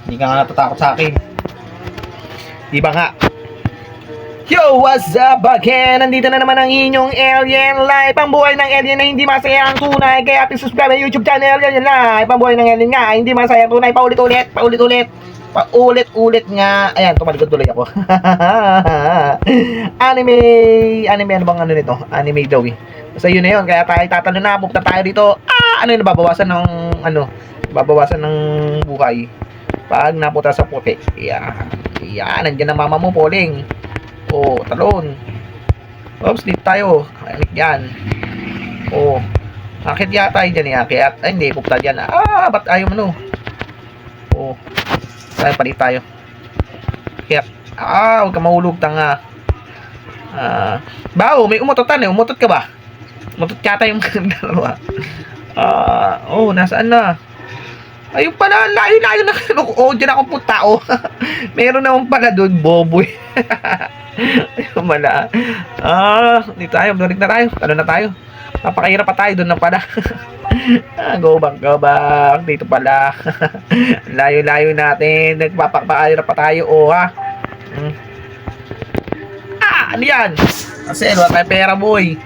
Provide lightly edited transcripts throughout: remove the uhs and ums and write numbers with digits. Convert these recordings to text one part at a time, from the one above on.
Hindi ka nga natatakot sa akin. Di ba nga? Yo, what's up again? Nandito na naman ang inyong Alien Life. Ang buhay ng alien na hindi masaya ang tunay. Kaya subscribe ang YouTube channel Alien Life. Ang buhay ng alien nga, hindi masaya ang tunay. Paulit-ulit, paulit-ulit, paulit-ulit nga. Ayan, tumalikod tuloy ako. Anime, ano bang ano nito? Anime daw eh. Basta yun na yun, kaya tayo tatalo na. Pupunta tayo dito. Ano yun, babawasan ng, babawasan ng buhay. Pag napunta sa puti. Yan, yan, nandiyan ang mama mo, Poling. Oh, talon. Oops, dito tayo. Ayan, yan. Oh. Akit yata yun dyan eh. Akit. Ay, hindi. Pupunta dyan. Ah, ba't ayaw mo no? Oh. Tayo, palit tayo. Akit. Ah, huwag ka mahulog, tanga. Ah. Bao, may umutotan eh. Umutot ka ba? Umutot yata yung dalawa. Ah, oh, nasaan na? Ayun pala, layo-layo na. Oh, dyan akong punta, oh. Meron naman pala doon, boboy. Ayun pala. Ah, dito tayo, balik na tayo. Talo na tayo. Napakahirap pa tayo, doon na pala. Go back, go back. Dito pala. Layo-layo natin. Nagpapakahirap pa tayo, oh, ha. Ah, ano yan? Kasi, wala tayong pera, boy.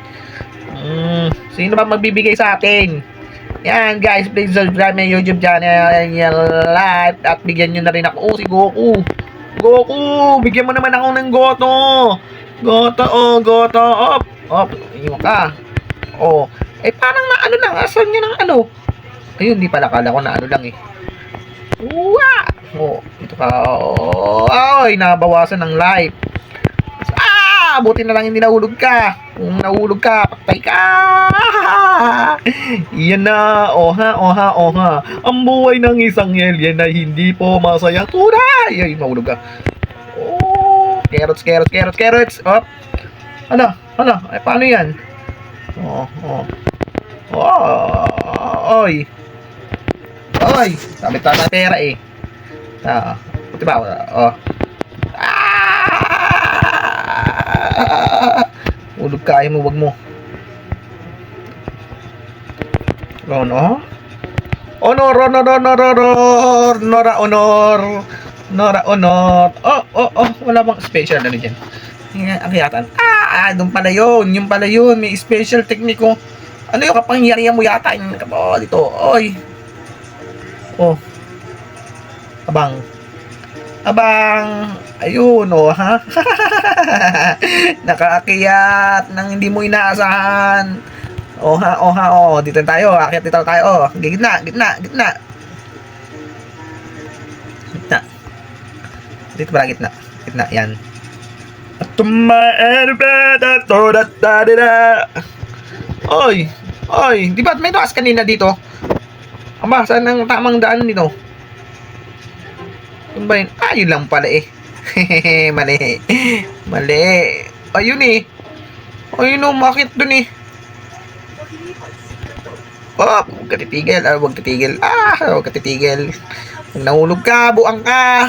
Sino ba magbibigay sa atin? Yan, guys, please subscribe my YouTube channel and like at bigyan nyo na rin ako. Oh, si Goku. Goku, bigyan mo naman ako ng Goto. Goto, oh, Goto. Op, op, yun ka. Oh, eh parang na ano lang, asan nyo ng ano? Ayun, di pala, kala ko na ano lang eh. Uwa! Oh, ito ka. Oh, ay, nabawasan ng life. Ah, buti na lang hindi nahulog ka. Kung nahulog ka, patay ka. Yan na, oha, oha, oha. Ang buhay ng isang alien na hindi po masaya tunay. Ay, mahulog ka. Oh, carrots, carrots, carrots, carrots. Op. Ano, ano, ay paano yan? Oh, oh. Oh, oy. Oy, sabi tayo na pera eh. Ah, buti ba? Oh. Hulog ka, ayaw mo, wag mo. Rono? Honor, honor, honor, honor, Nora, honor. Nora, honor. Oh, oh, oh, wala bang special ano dyan? Ang kiyatan. Ah, doon pala yun. Yung pala yun. May special technique ko. Ano yung kapangyarihan mo yata? Oh, dito. Oy. Oh. Abang. Abang. Ayun, oh, ha? Nakaakyat nang hindi mo inaasahan. Oh, ha, oh, ha, oh. Dito tayo. Akyat dito tayo. Oh, gitna, gitna, gitna. Gitna. Dito pala, gitna. Gitna, yan. Oy, oy. Di ba may taas kanina dito? Aba, saan ang tamang daan dito? Ano ba yun? Ah, yun lang pala eh. Mali. Mali. Ayun eh. Ayun oh, makit dun eh. Oh, huwag ka titigil. Ah, huwag titigil. Ah, huwag ka titigil. Kung nahulog ka, buang ka.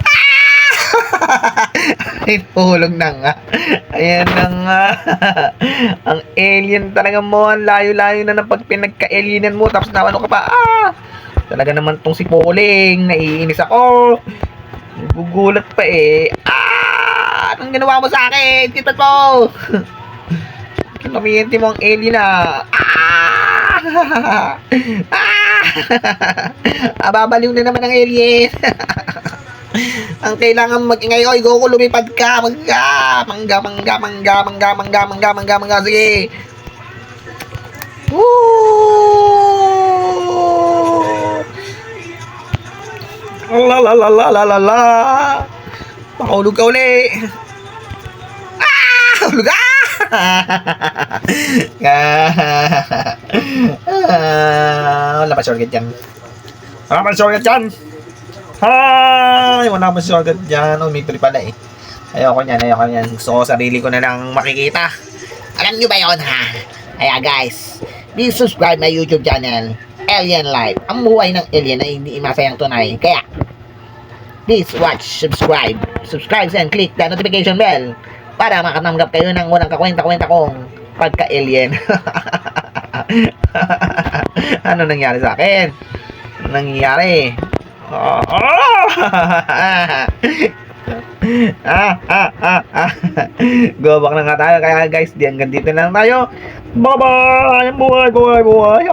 Ah! Ay, nahulog na nga. Ayan na nga. Ang alien talaga mo. Ang layo-layo na ng pag pinagka-alienan mo. Tapos na ano ka pa. Ah! Talaga naman tong si Poling. Naiinis ako. Gugulat pa eh. Ah! Anong ginawa mo sa akin? Kita ko. Kinamiyente mo ang alien na. Ah! Ah! Babaliw na naman ang alien. Ang kailangan mag-ingay. Oy, Goku, lumipad ka. Mangga, mangga, mangga, mangga, mangga, mangga, mangga, mangga, mangga. Sige. La la la la la la la. Makahulog ka uli. Ah! Hulog ka! Wala pa shortcut dyan. Wala pa shortcut dyan. Ay, wala pa shortcut dyan. Umitri pala eh. Ayoko nyan, ayoko nyan. Gusto ko sarili ko na lang makikita. Alam nyo ba yun ha? Kaya guys, please subscribe my YouTube channel Alien Life. Ang buhay ng alien na hindi masayang tunay. Kaya, please watch, subscribe and click the notification bell para makatanggap kayo ng unang kakwenta-kwenta kong pagka-alien. Ano nangyari sa akin? nangyayari. Oh, Go back na nga tayo. Kaya guys, di hanggang dito lang tayo. Bye bye. Buhay, buhay, buhay.